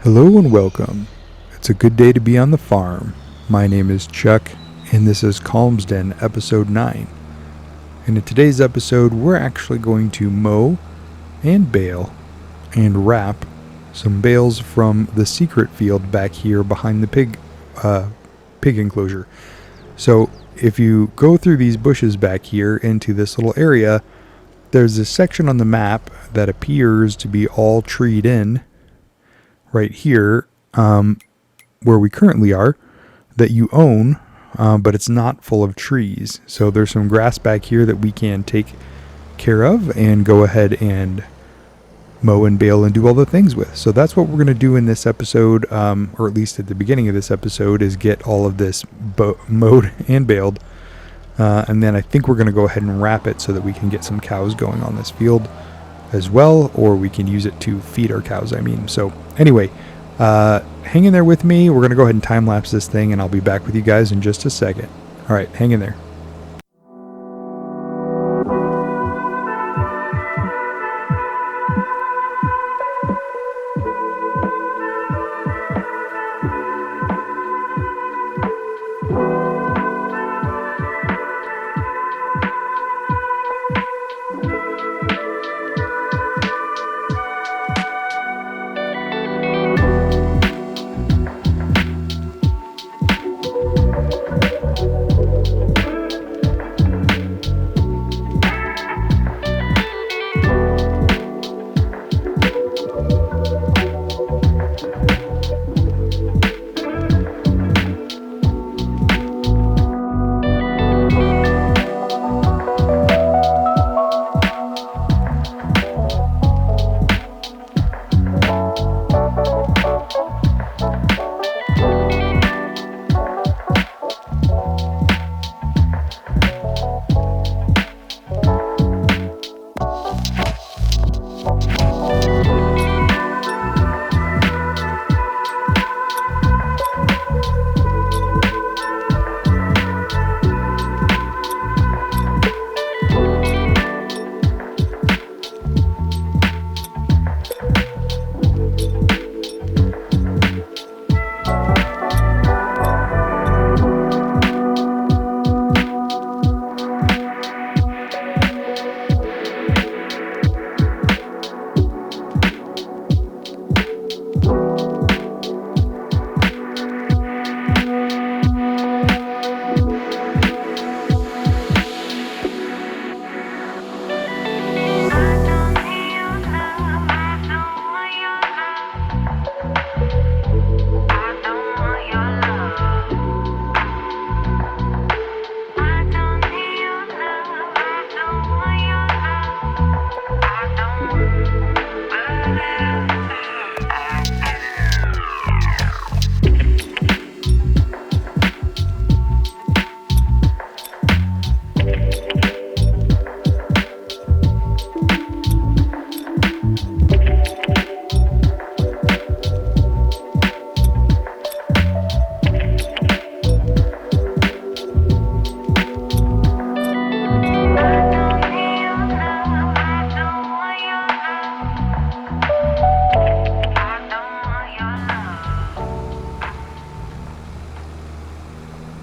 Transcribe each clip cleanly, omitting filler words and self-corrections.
Hello and welcome. It's a good day to be on the farm. My name is Chuck, and this is Calmsden, episode 9. And in today's episode, we're actually going to mow and bale and wrap some bales from the secret field back here behind the pig enclosure. So if you go through these bushes back here into this little area, there's this section on the map that appears to be all treed in right here, where we currently are, that you own, but it's not full of trees. So there's some grass back here that we can take care of and go ahead and mow and bale and do all the things with. So that's what we're going to do in this episode, or at least at the beginning of this episode, is get all of this mowed and baled. And then I think we're going to go ahead and wrap it so that we can get some cows going on this field as well, or we can use it to feed our cows, So anyway, hang in there with me. We're going to go ahead and time lapse this thing, and I'll be back with you guys in just a second. All right, hang in there.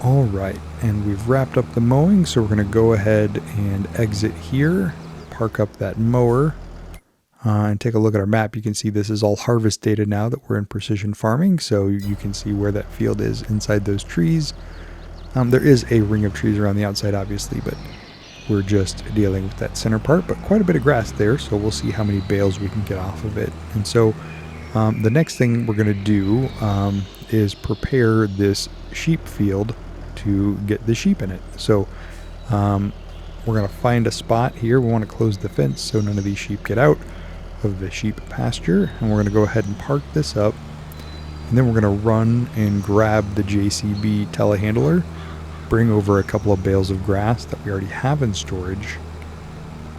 All right, and we've wrapped up the mowing, so we're going to go ahead and exit here, park up that mower, and take a look at our map. You can see this is all harvest data now that we're in precision farming, so you can see where that field is inside those trees. There is a ring of trees around the outside, obviously, but we're just dealing with that center part, but quite a bit of grass there, so we'll see how many bales we can get off of it. And so the next thing we're going to do is prepare this sheep field to get the sheep in it. So we're going to find a spot here. We want to close the fence so none of these sheep get out of the sheep pasture, and we're going to go ahead and park this up, and then we're going to run and grab the JCB telehandler, bring over a couple of bales of grass that we already have in storage,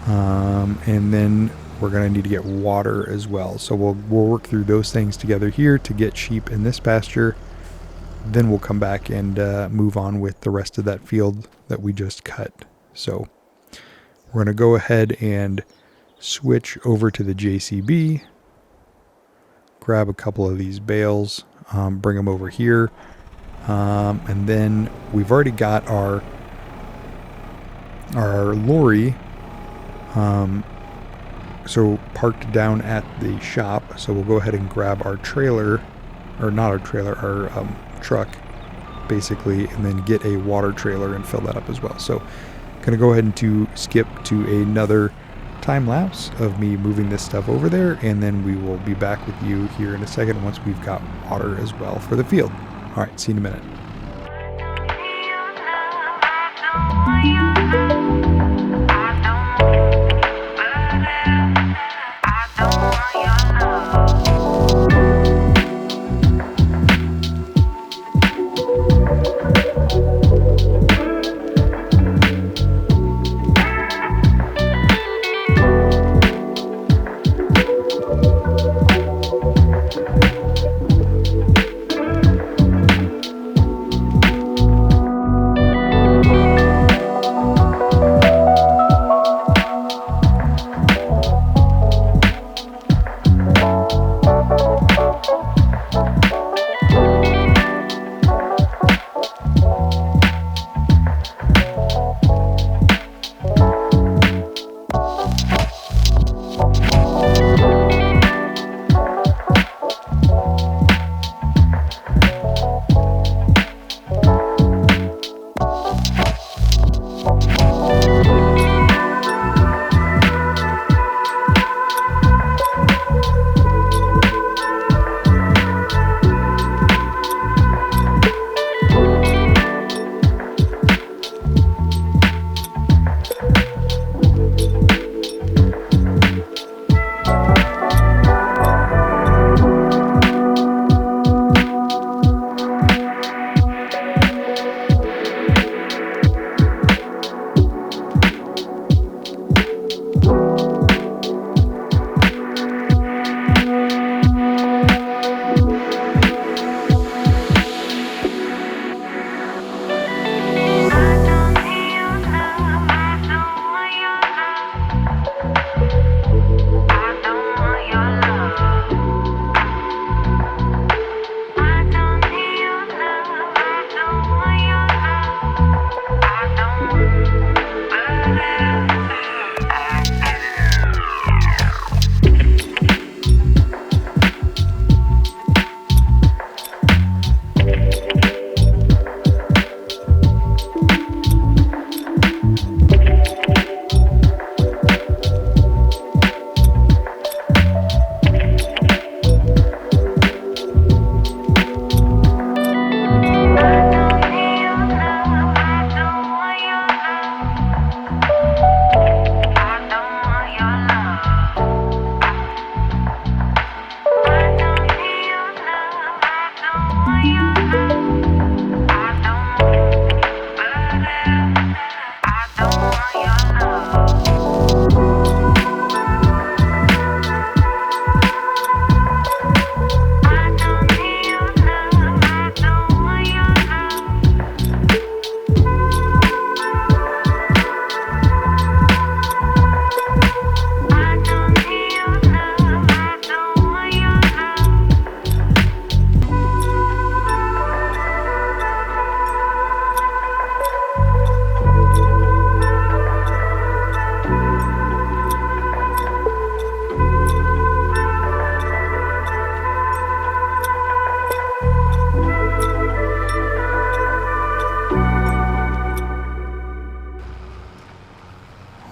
and then we're going to need to get water as well. So we'll work through those things together here to get sheep in this pasture. Then we'll come back and move on with the rest of that field that we just cut. So we're going to go ahead and switch over to the JCB, grab a couple of these bales, bring them over here. And then we've already got our lorry so parked down at the shop. So we'll go ahead and grab our trailer, or not our trailer, our truck basically, and then get a water trailer and fill that up as well. So gonna go ahead and skip to another time lapse of me moving this stuff over there, and then we will be back with you here in a second once we've got water as well for the field. All right, see you in a minute.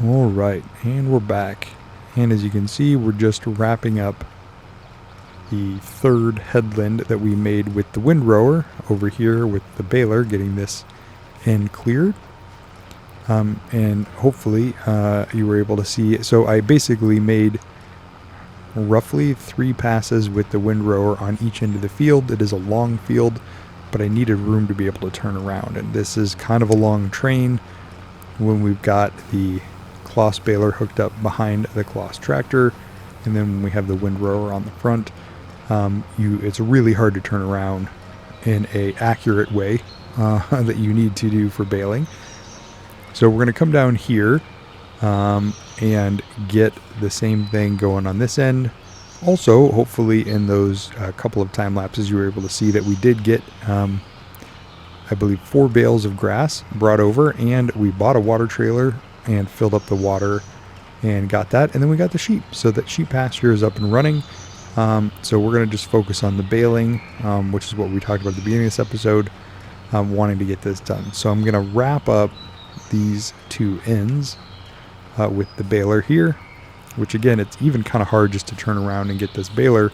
All right, and we're back. And as you can see, we're just wrapping up the third headland that we made with the windrower over here with the baler, getting this end cleared. And hopefully you were able to see. So I basically made roughly 3 passes with the windrower on each end of the field. It is a long field, but I needed room to be able to turn around. And this is kind of a long train when we've got the cloth baler hooked up behind the cloth tractor, and then when we have the windrower on the front, it's really hard to turn around in a accurate way that you need to do for baling. So we're going to come down here and get the same thing going on this end. Also, hopefully in those couple of time lapses, you were able to see that we did get, I believe, 4 bales of grass brought over, and we bought a water trailer and filled up the water and got that. And then we got the sheep. So that sheep pasture is up and running. So we're going to just focus on the baling, which is what we talked about at the beginning of this episode, wanting to get this done. So I'm going to wrap up these 2 ends with the baler here, which again, it's even kind of hard just to turn around and get this baler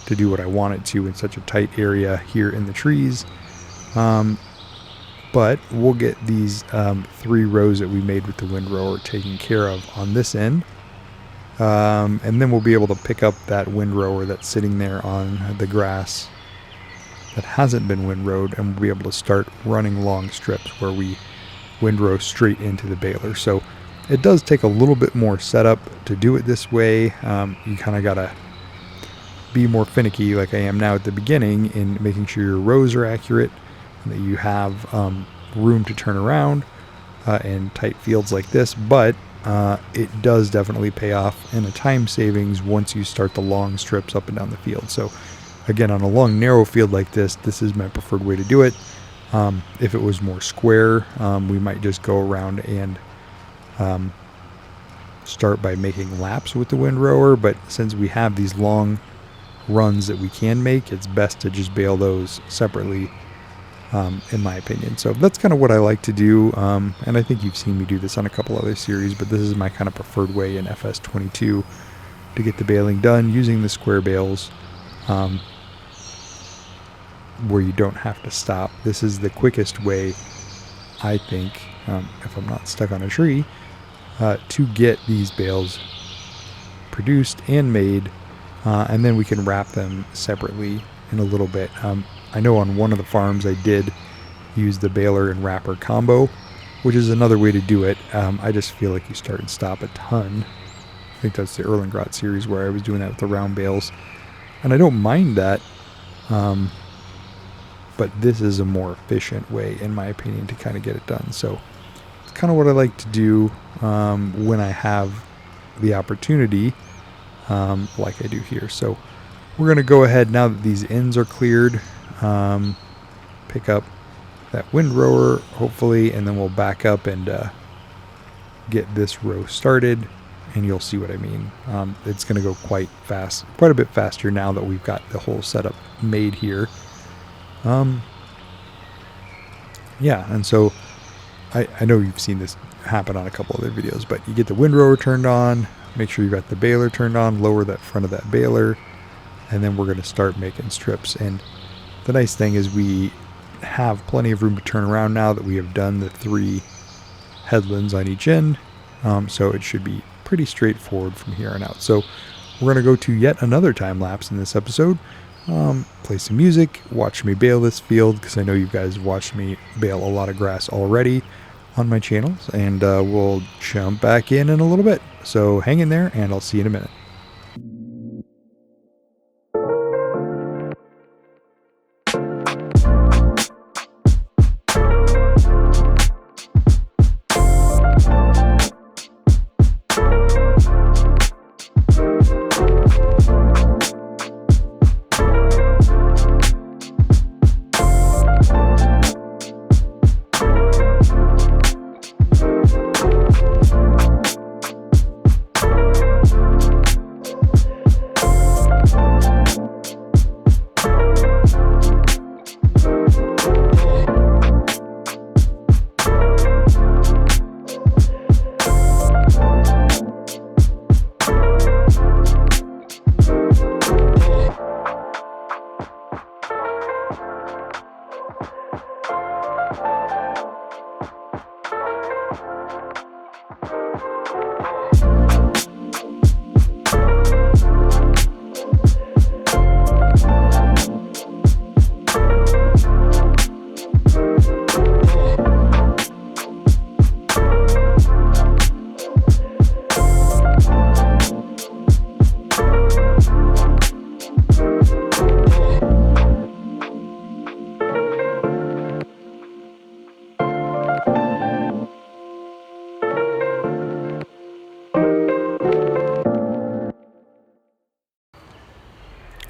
to do what I want it to in such a tight area here in the trees. But we'll get these 3 rows that we made with the windrower taken care of on this end. And then we'll be able to pick up that windrower that's sitting there on the grass that hasn't been windrowed, and we'll be able to start running long strips where we windrow straight into the baler. So it does take a little bit more setup to do it this way. You kind of got to be more finicky like I am now at the beginning in making sure your rows are accurate and that you have room to turn around in tight fields like this. But it does definitely pay off in a time savings once you start the long strips up and down the field. So again, on a long narrow field like this is my preferred way to do it. If it was more square, we might just go around and start by making laps with the windrower, but since we have these long runs that we can make, it's best to just bale those separately, in my opinion. So that's kind of what I like to do, and I think you've seen me do this on a couple other series, but this is my kind of preferred way in FS22 to get the baling done, using the square bales, where you don't have to stop. This is the quickest way, I think, if I'm not stuck on a tree, to get these bales produced and made, and then we can wrap them separately in a little bit. I know on one of the farms I did use the baler and wrapper combo, which is another way to do it. I just feel like you start and stop a ton. I think that's the Erlengrot series where I was doing that with the round bales, and I don't mind that, but this is a more efficient way, in my opinion, to kind of get it done. So it's kind of what I like to do when I have the opportunity, like I do here. So we're going to go ahead, now that these ends are cleared, pick up that windrower, hopefully, and then we'll back up and get this row started, and you'll see what I mean. It's going to go quite a bit faster now that we've got the whole setup made here. Yeah, and so I know you've seen this happen on a couple other videos, but you get the windrower turned on, make sure you got the baler turned on, lower that front of that baler, and then we're going to start making strips. And the nice thing is we have plenty of room to turn around now that we have done the 3 headlands on each end, so it should be pretty straightforward from here on out. So we're going to go to yet another time lapse in this episode, play some music, watch me bale this field, because I know you guys watched me bale a lot of grass already on my channels, and we'll jump back in a little bit. So hang in there, and I'll see you in a minute.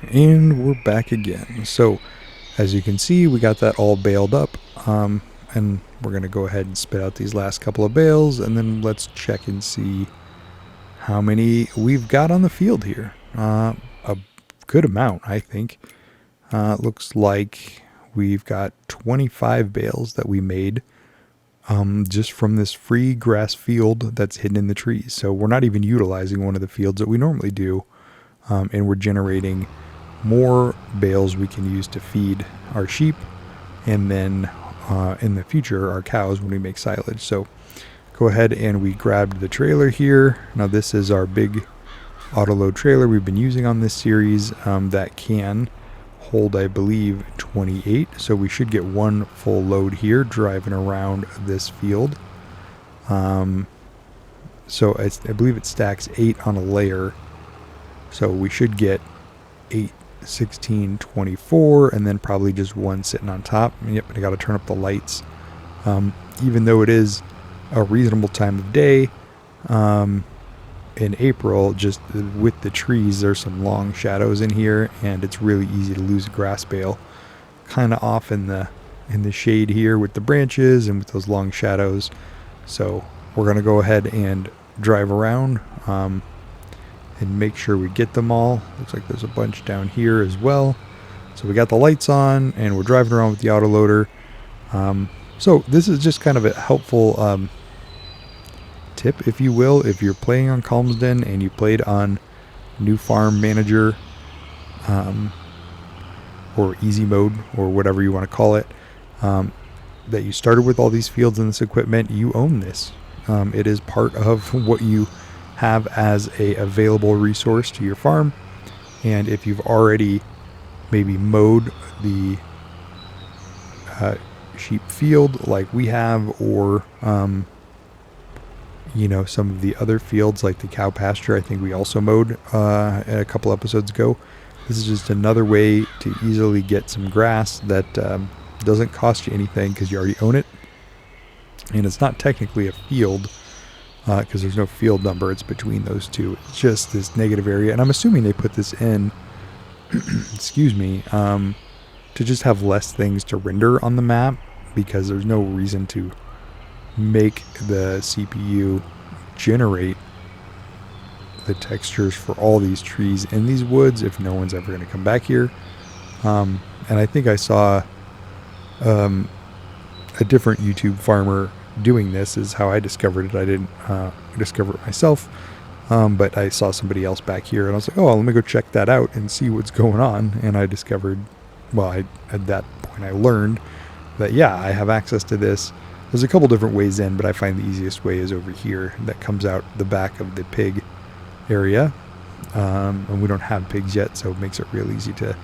And we're back again. So as you can see, we got that all baled up, and we're going to go ahead and spit out these last couple of bales, and then let's check and see how many we've got on the field here. A good amount, I think. Looks like we've got 25 bales that we made just from this free grass field that's hidden in the trees. So we're not even utilizing one of the fields that we normally do, and we're generating more bales we can use to feed our sheep, and then in the future our cows when we make silage. So go ahead and we grabbed the trailer here. Now this is our big autoload trailer we've been using on this series that can hold, I believe, 28. So we should get one full load here driving around this field. So I believe it stacks 8 on a layer. So we should get 8, 16, 24, and then probably just one sitting on top. Yep, I got to turn up the lights. Even though it is a reasonable time of day, in April, just with the trees, there's some long shadows in here, and it's really easy to lose a grass bale kind of off in the shade here with the branches and with those long shadows. So we're going to go ahead and drive around and make sure we get them all. Looks like there's a bunch down here as well. So we got the lights on and we're driving around with the autoloader. So this is just kind of a helpful tip, if you will, if you're playing on Calmsden and you played on New Farm Manager or Easy Mode or whatever you want to call it, that you started with all these fields and this equipment. You own this. It is part of what you have as a available resource to your farm. And if you've already maybe mowed the sheep field like we have, or some of the other fields like the cow pasture, I think we also mowed a couple episodes ago. This is just another way to easily get some grass that doesn't cost you anything because you already own it. And it's not technically a field because there's no field number. It's between those two. It's just this negative area. And I'm assuming they put this in, excuse me, to just have less things to render on the map, because there's no reason to make the CPU generate the textures for all these trees in these woods if no one's ever going to come back here. And I think I saw a different YouTube farmer doing this, is how I discovered it. I didn't discover it myself, but I saw somebody else back here and I was like, oh, let me go check that out and see what's going on. And I discovered, at that point I learned that, yeah, I have access to this. There's a couple different ways in, but I find the easiest way is over here. That comes out the back of the pig area. And we don't have pigs yet, so it makes it real easy to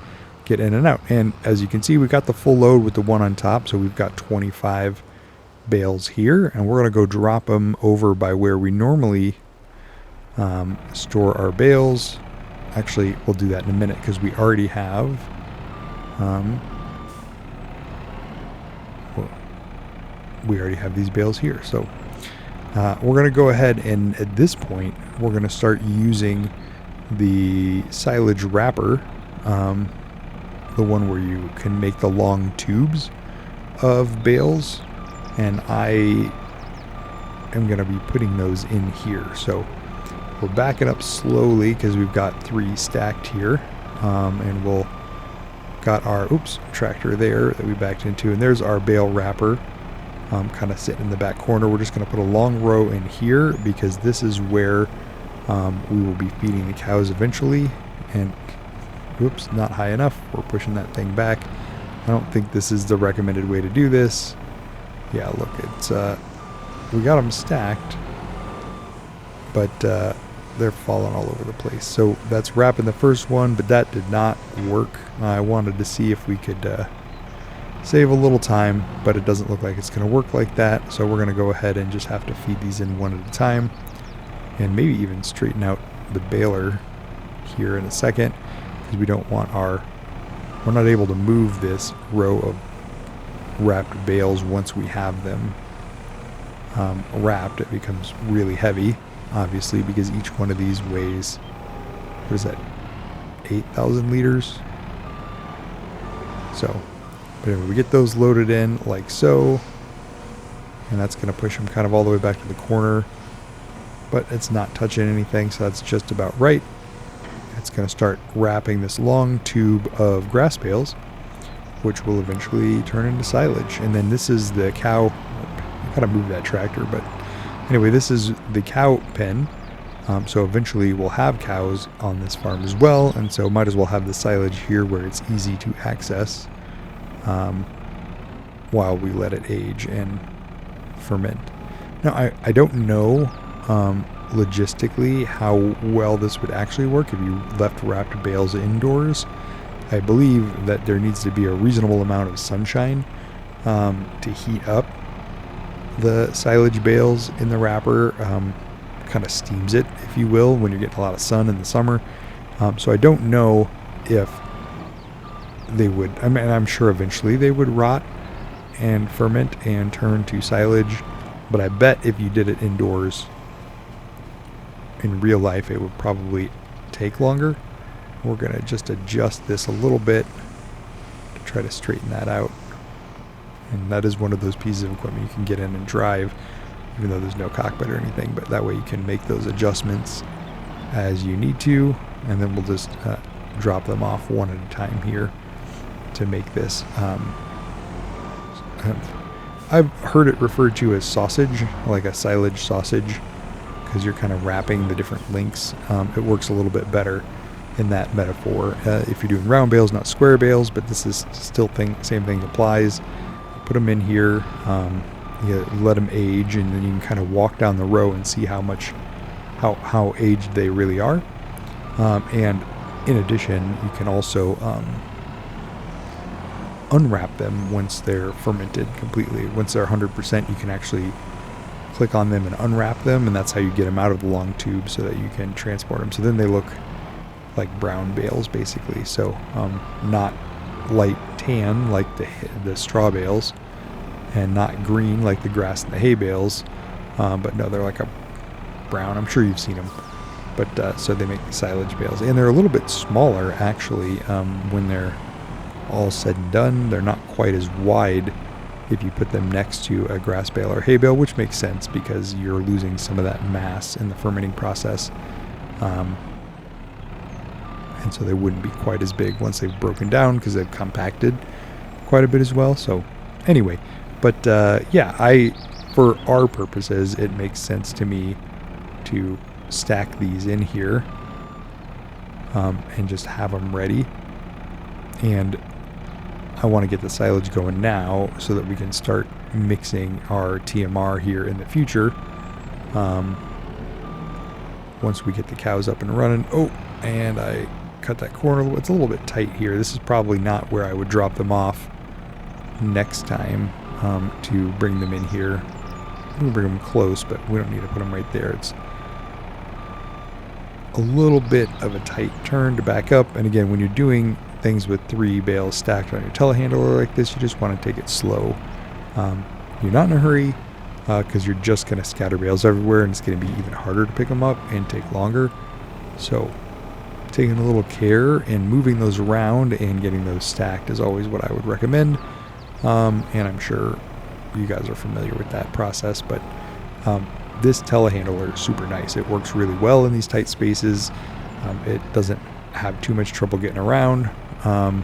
get in and out. And as you can see, we got the full load with the one on top. So we've got 25 bales here, and we're going to go drop them over by where we normally store our bales. Actually, we'll do that in a minute because we already have these bales here. So we're going to go ahead and at this point we're going to start using the silage wrapper, the one where you can make the long tubes of bales, and I am going to be putting those in here. So we're backing up slowly because we've got 3 stacked here, and we'll got our tractor there that we backed into, and there's our bale wrapper kind of sitting in the back corner. We're just going to put a long row in here because this is where we will be feeding the cows eventually. And not high enough. We're pushing that thing back. I don't think this is the recommended way to do this. Yeah, look, it's we got them stacked, but they're falling all over the place. So that's wrapping the first one, but that did not work. I wanted to see if we could save a little time, but it doesn't look like it's going to work like that. So we're going to go ahead and just have to feed these in one at a time, and maybe even straighten out the baler here in a second, because we don't want we're not able to move this row of wrapped bales once we have them wrapped. It becomes really heavy, obviously, because each one of these weighs, what is that, 8,000 liters. So, but anyway, we get those loaded in like so, and that's going to push them kind of all the way back to the corner, but it's not touching anything, so that's just about right. It's going to start wrapping this long tube of grass bales, which will eventually turn into silage. And then this is the cow. I gotta move that tractor, but anyway, this is the cow pen. So eventually we'll have cows on this farm as well, and so might as well have the silage here where it's easy to access while we let it age and ferment. Now, I don't know logistically how well this would actually work if you left wrapped bales indoors. I believe that there needs to be a reasonable amount of sunshine to heat up the silage bales in the wrapper. Kind of steams it, if you will, when you're getting a lot of sun in the summer. So I don't know if they would, I mean, I'm sure eventually they would rot and ferment and turn to silage, but I bet if you did it indoors in real life, it would probably take longer. We're going to just adjust this a little bit to try to straighten that out. And that is one of those pieces of equipment you can get in and drive, even though there's no cockpit or anything, but that way you can make those adjustments as you need to, and then we'll just drop them off one at a time here to make this. I've heard it referred to as sausage, like a silage sausage, because you're kind of wrapping the different links. It works a little bit better in that metaphor. If you're doing round bales, not square bales, but this is still same thing applies. Put them in here, you let them age, and then you can kind of walk down the row and see how aged they really are. And in addition, you can also unwrap them once they're fermented completely. Once they're 100%, you can actually click on them and unwrap them, and that's how you get them out of the long tube so that you can transport them. So then they look like brown bales basically, so not light tan like the straw bales, and not green like the grass and the hay bales, but no, they're like a brown. I'm sure you've seen them, but so they make the silage bales, and they're a little bit smaller actually. When they're all said and done, they're not quite as wide if you put them next to a grass bale or hay bale, which makes sense because you're losing some of that mass in the fermenting process. And so they wouldn't be quite as big once they've broken down because they've compacted quite a bit as well. So anyway, but yeah, for our purposes, it makes sense to me to stack these in here and just have them ready. And I want to get the silage going now so that we can start mixing our TMR here in the future. Once we get the cows up and running. Oh, and I cut that corner. It's a little bit tight here. This is probably not where I would drop them off next time to bring them in here. I'm going to bring them close, but we don't need to put them right there. It's a little bit of a tight turn to back up. And again, when you're doing things with 3 bales stacked on your telehandler like this, you just want to take it slow. You're not in a hurry because you're just going to scatter bales everywhere, and it's going to be even harder to pick them up and take longer. So taking a little care and moving those around and getting those stacked is always what I would recommend. And I'm sure you guys are familiar with that process, but this telehandler is super nice. It works really well in these tight spaces. It doesn't have too much trouble getting around. And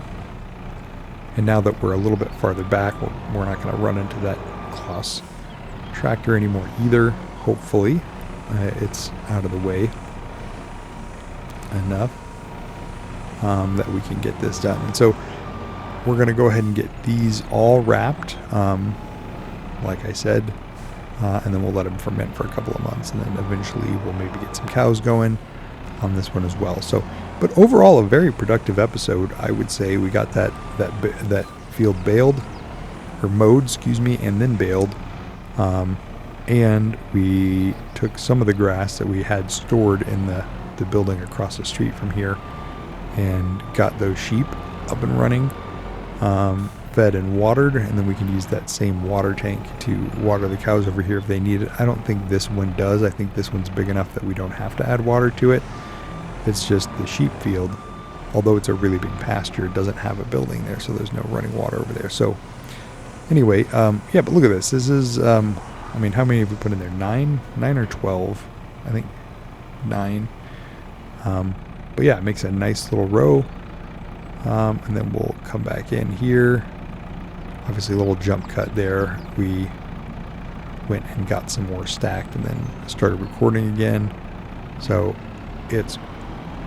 now that we're a little bit farther back, we're not going to run into that Klaus tractor anymore either. Hopefully, it's out of the way enough that we can get this done. And so we're going to go ahead and get these all wrapped, like I said, and then we'll let them ferment for a couple of months, and then eventually we'll maybe get some cows going on this one as well. So, but overall, a very productive episode. I would say we got that field baled, or mowed, excuse me, and then baled, and we took some of the grass that we had stored in the building across the street from here and got those sheep up and running, fed and watered, and then we can use that same water tank to water the cows over here if they need it. I don't think this one does. I think this one's big enough that we don't have to add water to it. It's just the sheep field although it's a really big pasture, it doesn't have a building there, so there's no running water over there. So anyway, yeah, but look at this. This is, I mean, how many have we put in there? 9 or 12? I think 9. But yeah, it makes a nice little row. And then we'll come back in here. Obviously a little jump cut there. We went and got some more stacked and then started recording again. So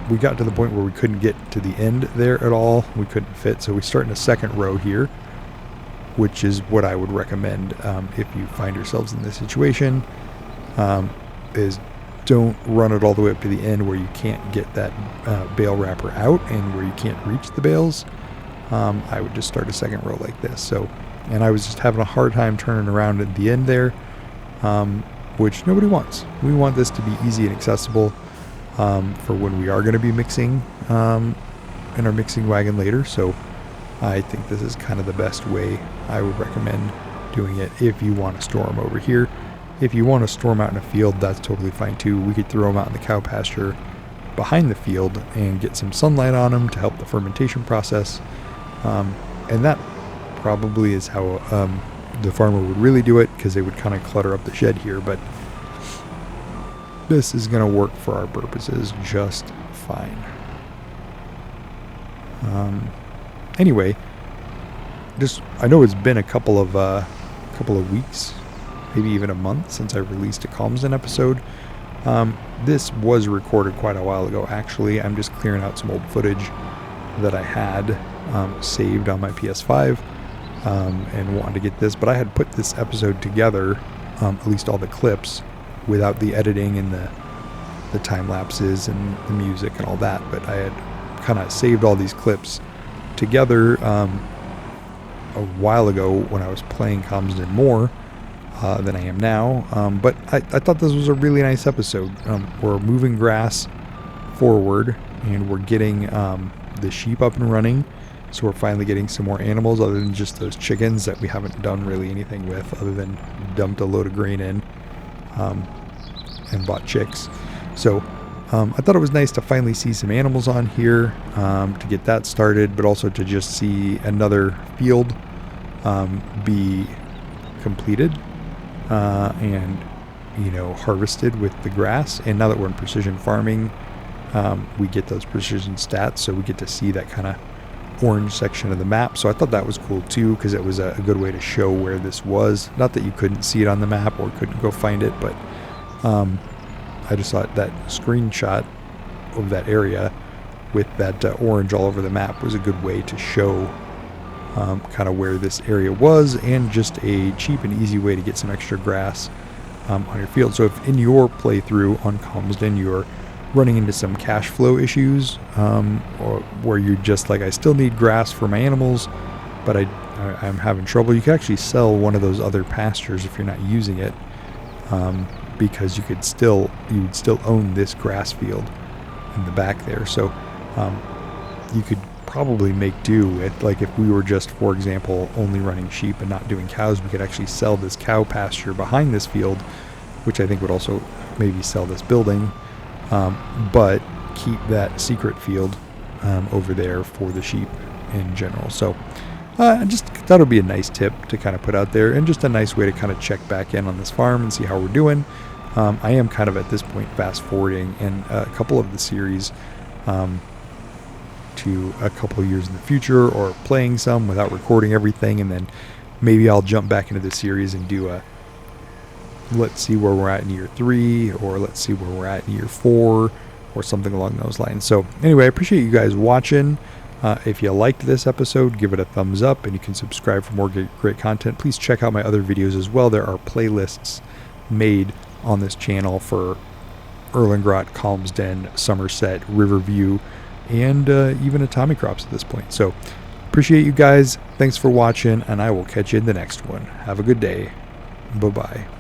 we got to the point where we couldn't get to the end there at all. We couldn't fit. So we start in a second row here, which is what I would recommend if you find yourselves in this situation, is don't run it all the way up to the end where you can't get that bale wrapper out and where you can't reach the bales. I would just start a second row like this. So, and I was just having a hard time turning around at the end there, which nobody wants. We want this to be easy and accessible for when we are going to be mixing in our mixing wagon later. So I think this is kind of the best way I would recommend doing it if you want to store them over here. If you want to store them out in a field, that's totally fine too. We could throw them out in the cow pasture behind the field and get some sunlight on them to help the fermentation process. And that probably is how the farmer would really do it, because they would kind of clutter up the shed here. But this is going to work for our purposes just fine. Anyway, I know it's been a couple of weeks, maybe even a month since I released a Calmsden episode. This was recorded quite a while ago, actually. I'm just clearing out some old footage that I had saved on my PS5 and wanted to get this. But I had put this episode together, at least all the clips, without the editing and the time lapses and the music and all that. But I had kind of saved all these clips together a while ago when I was playing Calmsden more than I am now. But I thought this was a really nice episode. We're moving grass forward, and we're getting the sheep up and running. So we're finally getting some more animals other than just those chickens that we haven't done really anything with, other than dumped a load of grain in and bought chicks. So I thought it was nice to finally see some animals on here to get that started, but also to just see another field be completed and, you know, harvested with the grass. And now that we're in precision farming, we get those precision stats, so we get to see that kind of orange section of the map. So I thought that was cool too, because it was a good way to show where this was. Not that you couldn't see it on the map or couldn't go find it, but I just thought that screenshot of that area with that orange all over the map was a good way to show kind of where this area was, and just a cheap and easy way to get some extra grass on your field. So if in your playthrough on Calmsden you're running into some cash flow issues, or where you're just like, I still need grass for my animals, but I'm having trouble, you could actually sell one of those other pastures if you're not using it, because you would still own this grass field in the back there. So you could probably make do with, like, if we were just, for example, only running sheep and not doing cows, we could actually sell this cow pasture behind this field, which I think would also maybe sell this building, but keep that secret field over there for the sheep in general. So I just thought it would be a nice tip to kind of put out there, and just a nice way to kind of check back in on this farm and see how we're doing. I am kind of at this point fast forwarding in a couple of the series to a couple of years in the future, or playing some without recording everything, and then maybe I'll jump back into the series and do a let's see where we're at in year 3, or let's see where we're at in year 4, or something along those lines. So anyway, I appreciate you guys watching. If you liked this episode, give it a thumbs up, and you can subscribe for more great content. Please check out my other videos as well. There are playlists made on this channel for Erlengrot, Calmsden, Somerset, Riverview, and even Atomic Crops at this point. So appreciate you guys. Thanks for watching, and I will catch you in the next one. Have a good day. Bye-bye.